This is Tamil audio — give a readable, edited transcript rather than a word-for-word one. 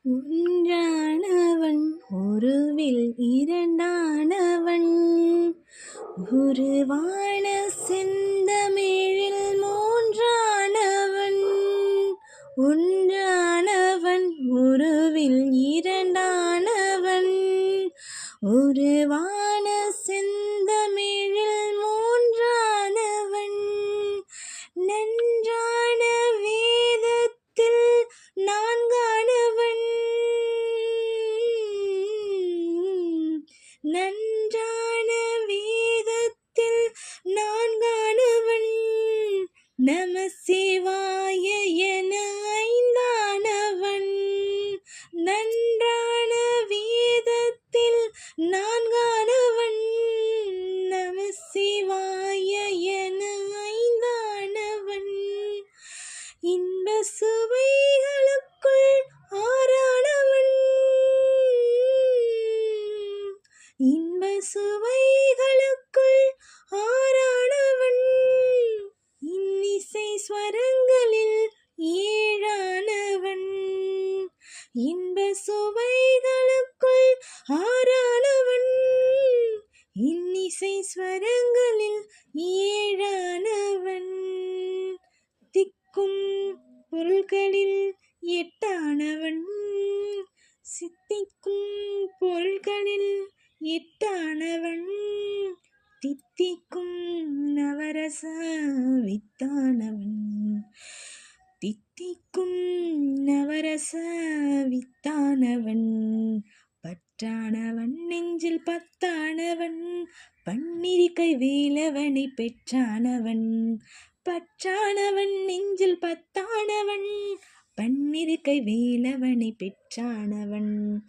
ஒன்றானவன் ஒருவில் இரண்டானவன் உருவான செந்தமிழில் மூன்றானவன். ஒன்றானவன் ஒருவில் இரண்டானவன் உருவான செந்தமிழில் மூன்றானவன். நன்றான வேதத்தில் நான்கானவன். நன்றான வேதத்தில் நான்கானவன். நம சிவாய என ஐந்தானவன். நன்றான வேதத்தில் நான்கானவன். நம சிவாய என ஐந்தானவன். இன்ப சுவைகளுக்குள் ஆறானவன். இன்ப சுவைகளுக்குள் ஆறானவன். இன்னிசை ஸ்வரங்களில் ஏழானவன். இன்ப சுவைகளுக்குள் ஆறானவன். இன்னிசை ஸ்வரங்களில் ஏழானவன். திக்கும் பொருள்களில் எட்டானவன். சித்திக்கும் பொருள்களில் எட்டானவன். தித்திக்கும் நவரச வித்தானவன். தித்திக்கும் நவரச வித்தானவன். பற்றானவன் நெஞ்சில் பத்தானவன். பன்னிருக்கை வேலவனை பெற்றானவன். பற்றானவன் நெஞ்சில் பத்தானவன். பன்னிருக்கை வேலவனை பெற்றானவன்.